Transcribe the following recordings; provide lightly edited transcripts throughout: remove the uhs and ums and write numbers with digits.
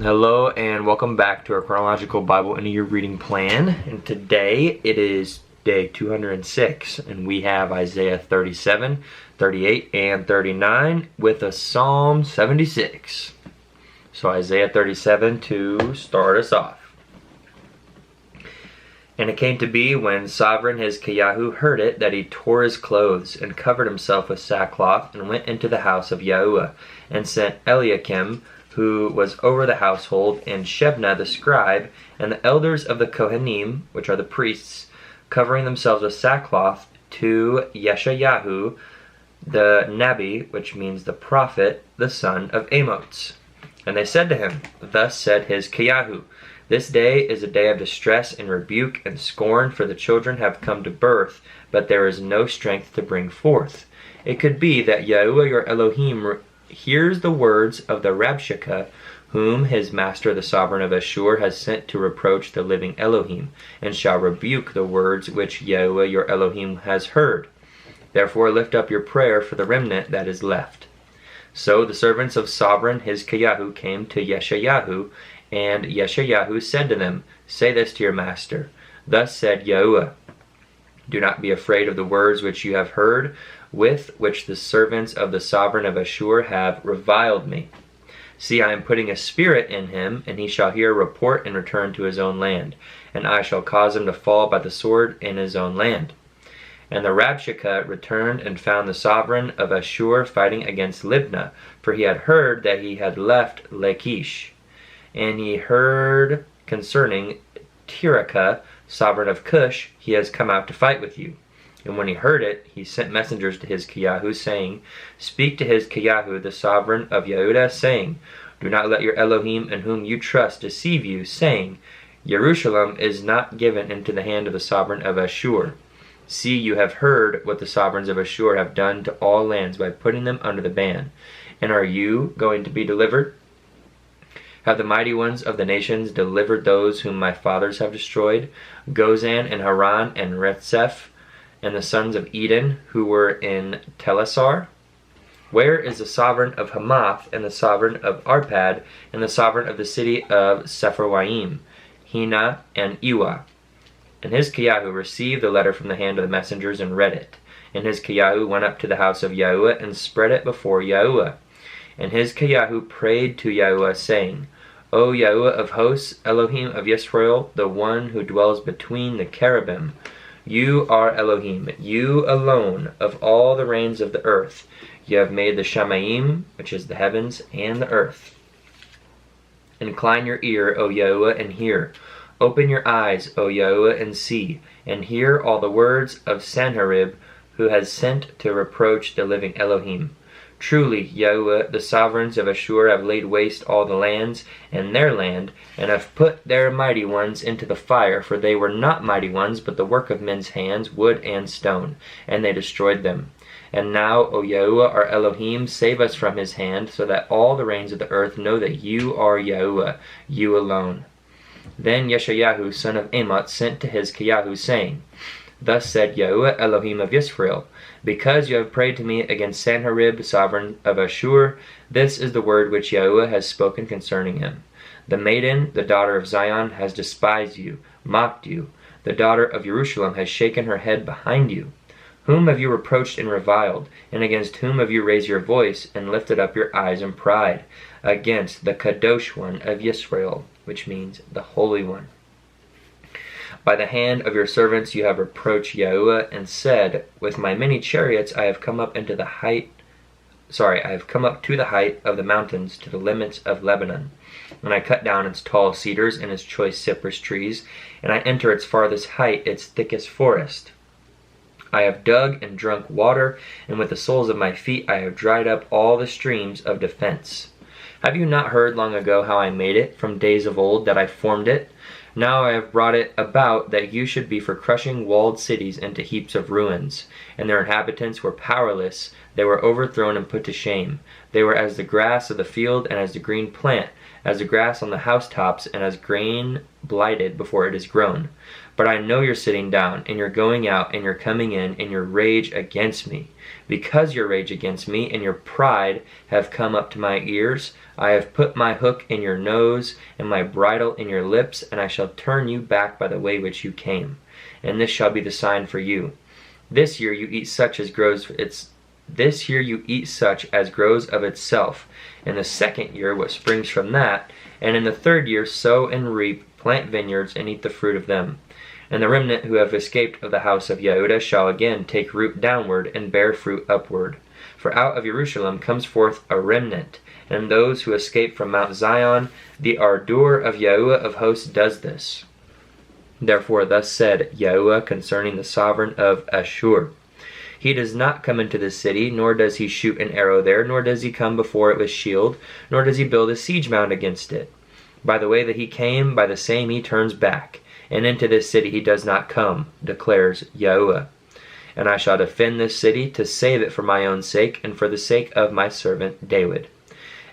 Hello and welcome back to our Chronological Bible in a Year reading plan. And today it is day 206 and we have Isaiah 37, 38, and 39 with a Psalm 76. So Isaiah 37 to start us off. And it came to be when sovereign Hezekiah heard it that he tore his clothes and covered himself with sackcloth and went into the house of Yahuwah and sent Eliakim, who was over the household, and Shebna the scribe, and the elders of the Kohanim, which are the priests, covering themselves with sackcloth, to Yeshayahu the Nabi, which means the prophet, the son of Amoz. And they said to him, Thus said Hezekiah, This day is a day of distress and rebuke and scorn, for the children have come to birth, but there is no strength to bring forth. It could be that Yahuwah your Elohim hears the words of the Rabshakeh, whom his master the sovereign of Ashur has sent to reproach the living Elohim, and shall rebuke the words which Yahuwah your Elohim has heard. Therefore lift up your prayer for the remnant that is left. So the servants of sovereign Hezekiah came to Yeshayahu, and Yeshayahu said to them, Say this to your master. Thus said Yahuwah, Do not be afraid of the words which you have heard, with which the servants of the sovereign of Ashur have reviled me. See, I am putting a spirit in him, and he shall hear a report and return to his own land, and I shall cause him to fall by the sword in his own land. And the Rabshakeh returned and found the sovereign of Ashur fighting against Libnah, for he had heard that he had left Lachish. And he heard concerning Tirachah, sovereign of Cush, he has come out to fight with you. And when he heard it, he sent messengers to Hezekiah, saying, Speak to Hezekiah, the sovereign of Yehudah, saying, Do not let your Elohim in whom you trust deceive you, saying, Jerusalem is not given into the hand of the sovereign of Ashur. See, you have heard what the sovereigns of Ashur have done to all lands by putting them under the ban. And are you going to be delivered? Have the mighty ones of the nations delivered those whom my fathers have destroyed, Gozan and Haran and Retseph, and the sons of Eden, who were in Telasar? Where is the sovereign of Hamath, and the sovereign of Arpad, and the sovereign of the city of Sepharwaim, Hena and Iwa? And Hezekiah received the letter from the hand of the messengers and read it. And Hezekiah went up to the house of Yahuwah and spread it before Yahuwah. And Hezekiah prayed to Yahuwah, saying, O Yahuwah of hosts, Elohim of Yisrael, the one who dwells between the cherubim, you are Elohim, you alone of all the reigns of the earth. You have made the Shamayim, which is the heavens, and the earth. Incline your ear, O Yahuwah, and hear. Open your eyes, O Yahuwah, and see, and hear all the words of Sanherib, who has sent to reproach the living Elohim. Truly, Yahuwah, the sovereigns of Ashur have laid waste all the lands and their land, and have put their mighty ones into the fire, for they were not mighty ones, but the work of men's hands, wood and stone, and they destroyed them. And now, O Yahuwah, our Elohim, save us from his hand, so that all the reigns of the earth know that you are Yahuwah, you alone. Then Yeshayahu, son of Amoz, sent to Hezekiah, saying, Thus said Yahuwah, Elohim of Yisrael, Because you have prayed to me against Sanherib, sovereign of Ashur, this is the word which Yahuwah has spoken concerning him. The maiden, the daughter of Zion, has despised you, mocked you. The daughter of Jerusalem has shaken her head behind you. Whom have you reproached and reviled? And against whom have you raised your voice and lifted up your eyes in pride? Against the Kadosh one of Yisrael, which means the Holy One. By the hand of your servants you have reproached Yahuwah, and said, With my many chariots I have come up to the height of the mountains, to the limits of Lebanon. And I cut down its tall cedars and its choice cypress trees, and I enter its farthest height, its thickest forest. I have dug and drunk water, and with the soles of my feet I have dried up all the streams of defense. Have you not heard long ago how I made it, from days of old that I formed it? Now I have brought it about that you should be for crushing walled cities into heaps of ruins. And their inhabitants were powerless, they were overthrown and put to shame. They were as the grass of the field and as the green plant, as the grass on the housetops, and as grain blighted before it is grown. But I know you're sitting down, and you're going out, and you're coming in, and your rage against me. Because your rage against me and your pride have come up to my ears, I have put my hook in your nose and my bridle in your lips, and I shall turn you back by the way which you came. And this shall be the sign for you. This year you eat such as grows of itself. In the second year what springs from that, and in the third year sow and reap, plant vineyards, and eat the fruit of them. And the remnant who have escaped of the house of Yehudah shall again take root downward and bear fruit upward. For out of Jerusalem comes forth a remnant, and those who escape from Mount Zion, the ardor of Yahuwah of hosts does this. Therefore thus said Yahuwah concerning the sovereign of Ashur. He does not come into the city, nor does he shoot an arrow there, nor does he come before it with shield, nor does he build a siege mound against it. By the way that he came, by the same he turns back, and into this city he does not come, declares Yahuwah. And I shall defend this city to save it for my own sake, and for the sake of my servant David.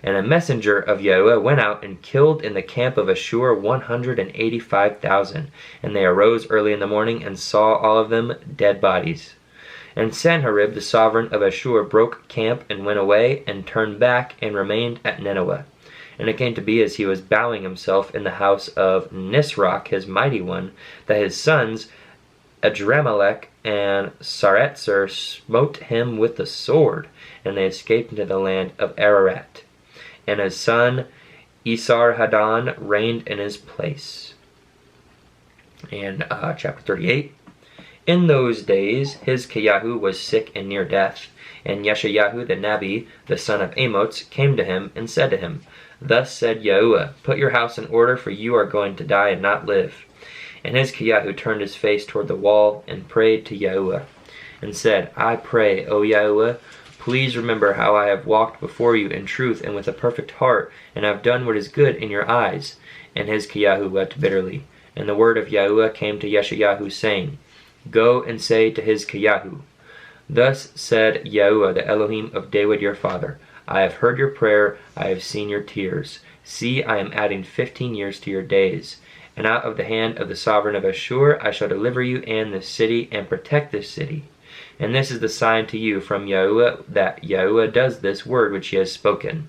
And a messenger of Yahuwah went out and killed in the camp of Ashur 185,000. And they arose early in the morning and saw all of them dead bodies. And Sanherib the sovereign of Ashur broke camp and went away and turned back and remained at Nineveh. And it came to be as he was bowing himself in the house of Nisroch his mighty one, that his sons Adramelech and Saretzer smote him with the sword, and they escaped into the land of Ararat. And his son Esarhaddon reigned in his place. And chapter 38. In those days Hizkiyahu was sick and near death, and Yeshayahu the Nabi, the son of Amoz, came to him and said to him, Thus said Yahuwah, Put your house in order, for you are going to die and not live. And Hizkiyahu turned his face toward the wall and prayed to Yahuwah, and said, I pray, O Yahuwah, please remember how I have walked before you in truth and with a perfect heart, and have done what is good in your eyes. And Hizkiyahu wept bitterly. And the word of Yahuwah came to Yeshayahu, saying, Go and say to Hizkiyahu, Thus said Yahuwah, the Elohim of David your father, I have heard your prayer, I have seen your tears. See, I am adding 15 years to your days. And out of the hand of the sovereign of Ashur I shall deliver you and this city, and protect this city. And this is the sign to you from Yahuwah, that Yahuwah does this word which he has spoken.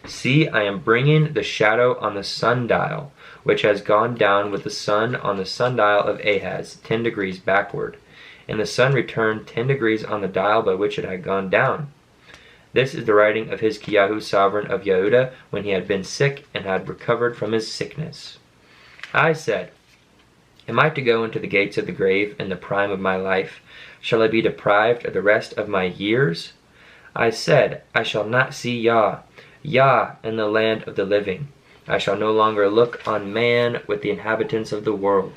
See, I am bringing the shadow on the sundial, which has gone down with the sun on the sundial of Ahaz, 10 degrees backward. And the sun returned 10 degrees on the dial by which it had gone down. This is the writing of Hizkiyahu, sovereign of Yehudah, when he had been sick and had recovered from his sickness. I said, Am I to go into the gates of the grave in the prime of my life? Shall I be deprived of the rest of my years? I said, I shall not see Yah in the land of the living. I shall no longer look on man with the inhabitants of the world.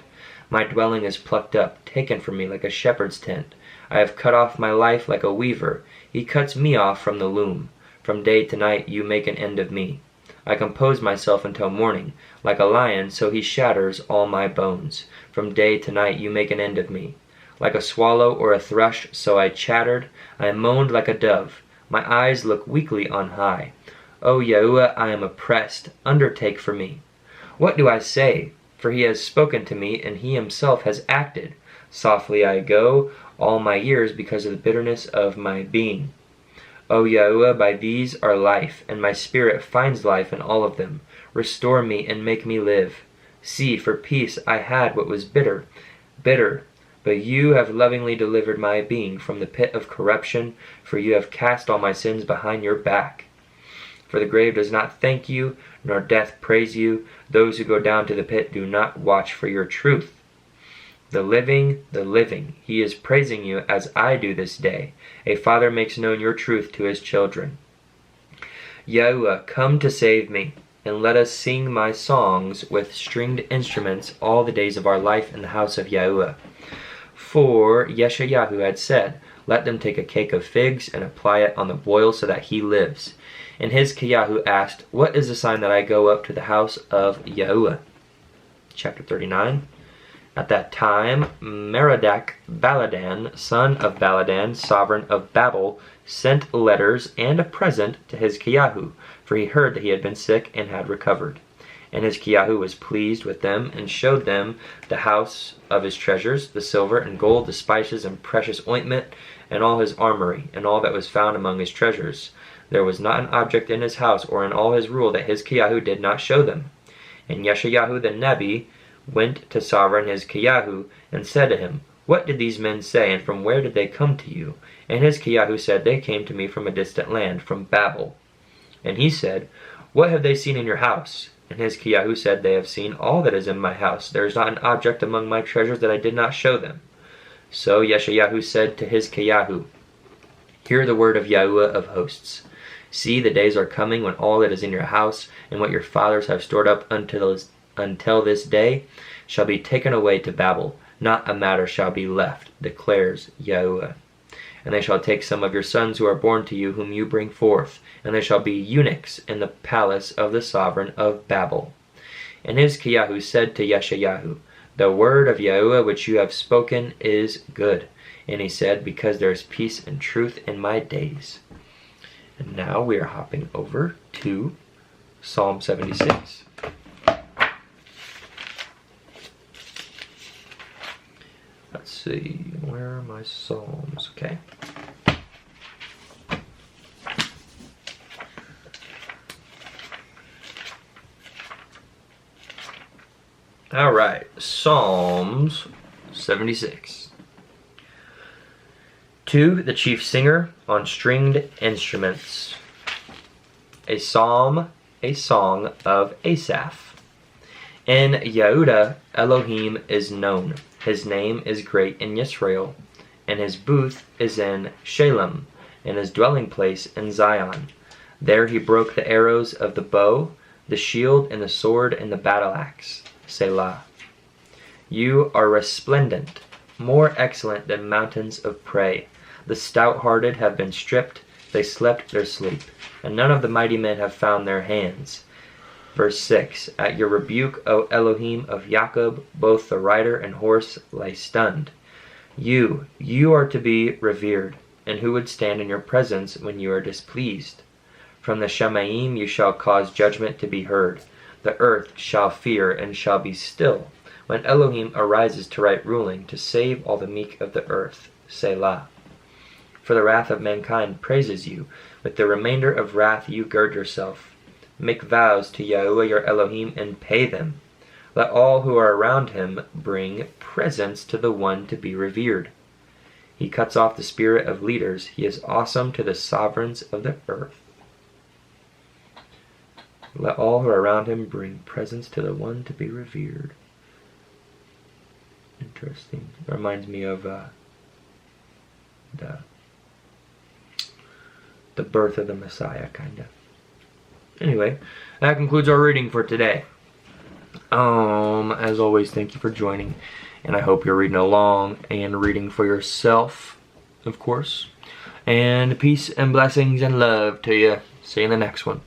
My dwelling is plucked up, taken from me like a shepherd's tent. I have cut off my life like a weaver. He cuts me off from the loom. From day to night you make an end of me. I compose myself until morning. Like a lion, so he shatters all my bones. From day to night you make an end of me. Like a swallow or a thrush, so I chattered. I moaned like a dove. My eyes look weakly on high. O Yahuwah, I am oppressed. Undertake for me. What do I say? For he has spoken to me, and he himself has acted. Softly I go all my years because of the bitterness of my being. O Yahuwah, by these are life, and my spirit finds life in all of them. Restore me and make me live. See, for peace I had what was bitter, but you have lovingly delivered my being from the pit of corruption, for you have cast all my sins behind your back. For the grave does not thank you, nor death praise you. Those who go down to the pit do not watch for your truth. The living, he is praising you as I do this day. A father makes known your truth to his children. Yahuwah, come to save me, and let us sing my songs with stringed instruments all the days of our life in the house of Yahuwah. For Yeshayahu had said, Let them take a cake of figs and apply it on the boil so that he lives. And Hizkiyahu asked, What is the sign that I go up to the house of Yahuwah? Chapter 39. At that time, Merodach Baladan, son of Baladan, sovereign of Babel, sent letters and a present to Hizkiyahu, for he heard that he had been sick and had recovered. And Hizkiyahu was pleased with them, and showed them the house of his treasures, the silver and gold, the spices and precious ointment, and all his armory, and all that was found among his treasures. There was not an object in his house or in all his rule that Hizkiyahu did not show them. And Yeshayahu the Nebi went to sovereign Hizkiyahu, and said to him, What did these men say, and from where did they come to you? And Hizkiyahu said, They came to me from a distant land, from Babel. And he said, What have they seen in your house? And Hizkiyahu said, They have seen all that is in my house. There is not an object among my treasures that I did not show them. So Yeshayahu said to Hizkiyahu, Hear the word of Yahuwah of hosts. See, the days are coming when all that is in your house, and what your fathers have stored up until this day, shall be taken away to Babel. Not a matter shall be left, declares Yahuwah. And they shall take some of your sons who are born to you, whom you bring forth, and they shall be eunuchs in the palace of the sovereign of Babel. And Hizkiyahu said to Yeshayahu, The word of Yahuwah which you have spoken is good. And he said, Because there is peace and truth in my days. And now we are hopping over to Psalm 76. Let's see, where are my Psalms? Okay. All right, Psalms 76. To the chief singer on stringed instruments. A psalm, a song of Asaph. In Yehudah, Elohim is known. His name is great in Yisrael, and his booth is in Shalem, and his dwelling place in Zion. There he broke the arrows of the bow, the shield, and the sword, and the battle axe. Selah. You are resplendent, more excellent than mountains of prey. The stout-hearted have been stripped, they slept their sleep, and none of the mighty men have found their hands. Verse 6, At your rebuke, O Elohim of Jacob, both the rider and horse lie stunned. You are to be revered, and who would stand in your presence when you are displeased? From the Shemaim you shall cause judgment to be heard. The earth shall fear and shall be still, when Elohim arises to right ruling, to save all the meek of the earth. Selah. For the wrath of mankind praises you. With the remainder of wrath you gird yourself. Make vows to Yahuwah your Elohim and pay them. Let all who are around him bring presents to the one to be revered. He cuts off the spirit of leaders. He is awesome to the sovereigns of the earth. Let all who are around him bring presents to the one to be revered. Interesting. It reminds me of the birth of the Messiah, kind of. Anyway, that concludes our reading for today. As always, thank you for joining, and I hope you're reading along and reading for yourself, of course. And peace and blessings and love to you. See you in the next one.